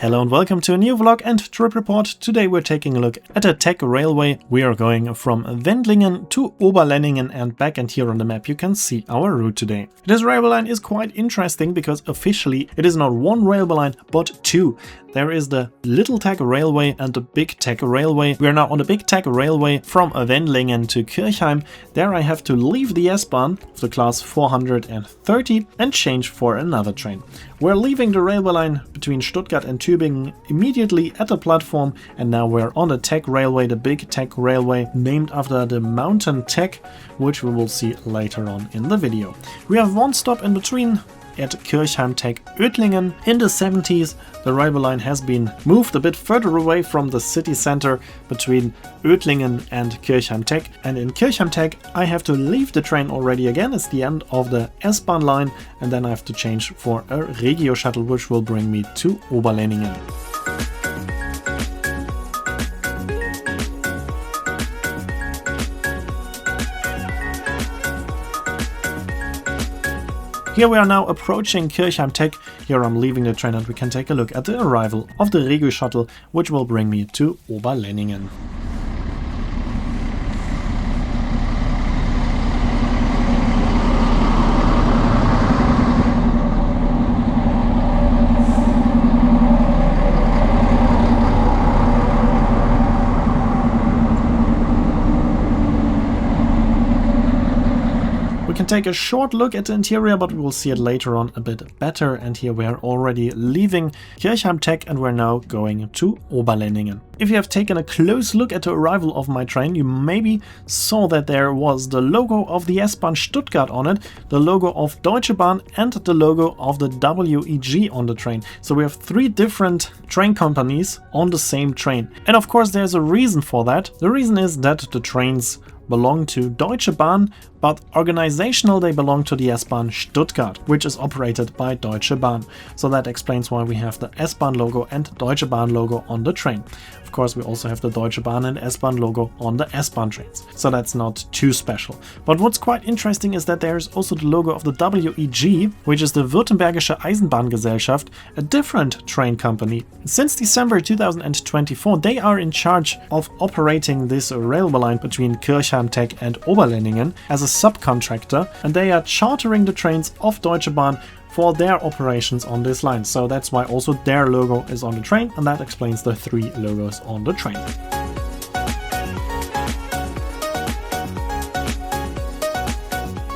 Hello and welcome to a new vlog and trip report. Today we're taking a look at a Teck Railway. We are going from Wendlingen to Oberlenningen and back, and here on the map you can see our route today. This railway line is quite interesting because officially it is not one railway line but two. There is the little Teck Railway and the big Teck Railway. We are now on the big Teck Railway from Wendlingen to Kirchheim. There I have to leave the S-Bahn of the class 430 and change for another train. We're leaving the railway line between Stuttgart and Tübingen immediately at the platform, and now we're on the Teck Railway, the big Teck Railway, named after the mountain Teck, which we will see later on in the video. We have one stop in between at Kirchheim Teck Oettlingen. In the 70s, the railway line has been moved a bit further away from the city center between Oettlingen and Kirchheim Teck. And in Kirchheim Teck, I have to leave the train already again. It's the end of the S-Bahn line, and then I have to change for a RegioShuttle, which will bring me to Oberlenningen. Here we are now approaching Kirchheim Teck. Here I'm leaving the train and we can take a look at the arrival of the RegioShuttle, which will bring me to Oberlenningen. We can take a short look at the interior, but we will see it later on a bit better. And here we are already leaving Kirchheim Teck and we're now going to Oberlenningen. If you have taken a close look at the arrival of my train, you maybe saw that there was the logo of the S-Bahn Stuttgart on it, the logo of Deutsche Bahn and the logo of the WEG on the train. So we have three different train companies on the same train. And of course there's a reason for that. The reason is that the trains belong to Deutsche Bahn, but organizational they belong to the S-Bahn Stuttgart, which is operated by Deutsche Bahn. So that explains why we have the S-Bahn logo and Deutsche Bahn logo on the train. Of course, we also have the Deutsche Bahn and S-Bahn logo on the S-Bahn trains, so that's not too special. But what's quite interesting is that there's also the logo of the WEG, which is the Württembergische Eisenbahngesellschaft, a different train company. Since December 2024, they are in charge of operating this railway line between Kirchheim Teck and Oberlenningen as a subcontractor, and they are chartering the trains of Deutsche Bahn for their operations on this line. So that's why also their logo is on the train, and that explains the three logos on the train.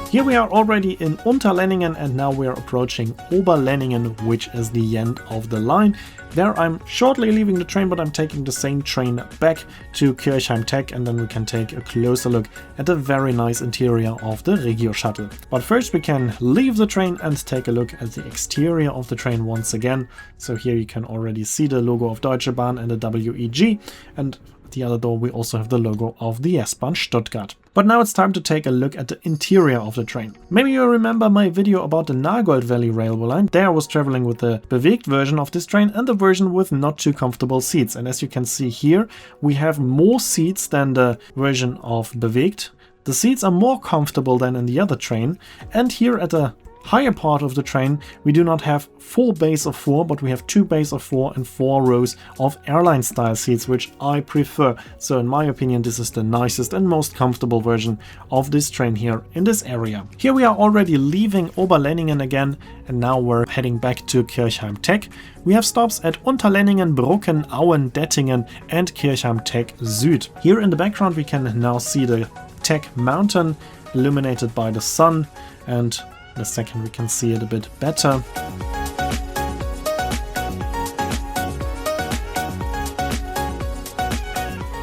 Here we are already in Unterlenningen and now we are approaching Oberlenningen, which is the end of the line. There I'm shortly leaving the train, but I'm taking the same train back to Kirchheim Teck, and then we can take a closer look at the very nice interior of the RegioShuttle. But first we can leave the train and take a look at the exterior of the train once again. So here you can already see the logo of Deutsche Bahn and the WEG, and at the other door we also have the logo of the S-Bahn Stuttgart. But now it's time to take a look at the interior of the train. Maybe you remember my video about the Nagold Valley Railway line. There I was traveling with the Bewegt version of this train and the version with not too comfortable seats. And as you can see here, we have more seats than the version of Bewegt. The seats are more comfortable than in the other train. And here at the higher part of the train, we do not have 4 bays of 4, but we have 2 bays of 4 and 4 rows of airline style seats, which I prefer. So in my opinion, this is the nicest and most comfortable version of this train here in this area. Here we are already leaving Oberlenningen again, and now we're heading back to Kirchheim Teck. We have stops at Unterlenningen, Brucken, Auen, Dettingen and Kirchheim Teck Süd. Here in the background we can now see the Teck mountain illuminated by the sun, and in a second we can see it a bit better.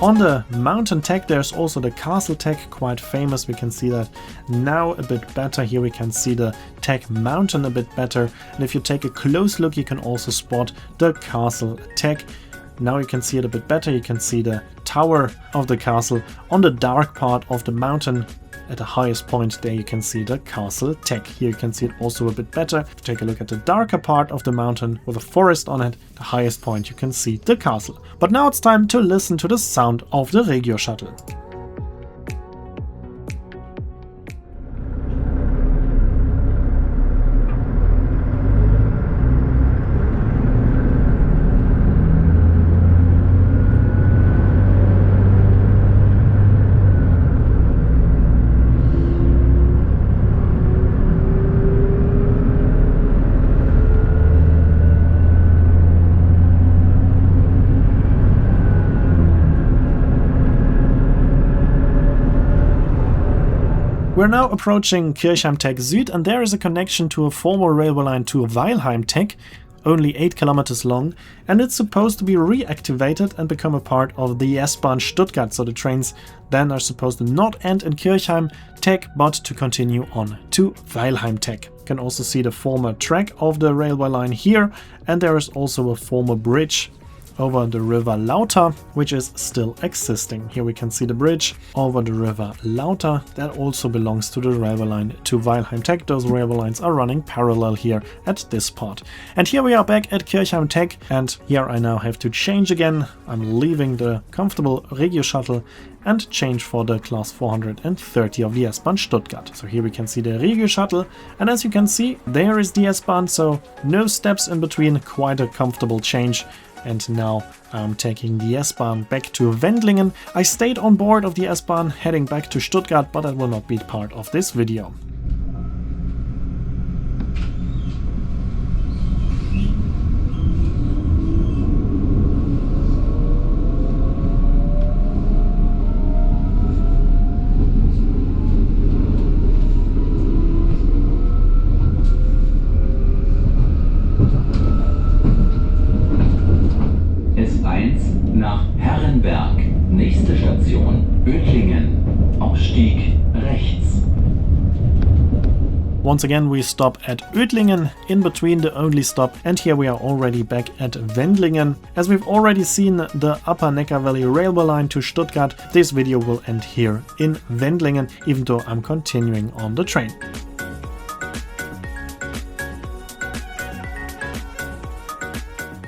On the mountain Teck there's also the castle Teck, quite famous. We can see that now a bit better. Here we can see the Teck mountain a bit better, and if you take a close look you can also spot the castle Teck. Now you can see it a bit better. You can see the tower of the castle on the dark part of the mountain. At the highest point there you can see the castle Teck. Here you can see it also a bit better. If you take a look at the darker part of the mountain with a forest on it, the highest point you can see the castle. But now it's time to listen to the sound of the RegioShuttle. We're now approaching Kirchheim Teck Süd, and there is a connection to a former railway line to Weilheim Teck, only 8 kilometers long, and it's supposed to be reactivated and become a part of the S-Bahn Stuttgart, so the trains then are supposed to not end in Kirchheim Teck, but to continue on to Weilheim Teck. You can also see the former track of the railway line here, and there is also a former bridge over the river Lauter, which is still existing. Here we can see the bridge over the river Lauter. That also belongs to the railway line to Weilheim Teck. Those railway lines are running parallel here at this part. And here we are back at Kirchheim Teck, and here I now have to change again. I'm leaving the comfortable RegioShuttle and change for the class 430 of the S-Bahn Stuttgart. So here we can see the RegioShuttle, and as you can see, there is the S-Bahn, so no steps in between, quite a comfortable change. And now I'm taking the S-Bahn back to Wendlingen. I stayed on board of the S-Bahn heading back to Stuttgart, but that will not be part of this video. Nach Herrenberg. Nächste Station Oettlingen. Ausstieg rechts. Once again we stop at Oettlingen, in between the only stop, and here we are already back at Wendlingen. As we've already seen the Upper Neckar Valley railway line to Stuttgart, this video will end here in Wendlingen, even though I'm continuing on the train.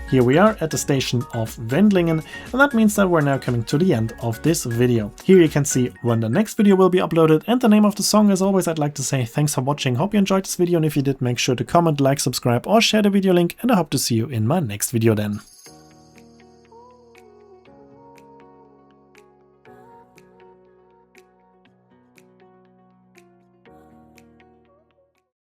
Here we are at the station of Wendlingen, and that means that we're now coming to the end of this video. Here you can see when the next video will be uploaded and the name of the song. As always, I'd like to say thanks for watching, hope you enjoyed this video, and if you did, make sure to comment, like, subscribe or share the video link, and I hope to see you in my next video then.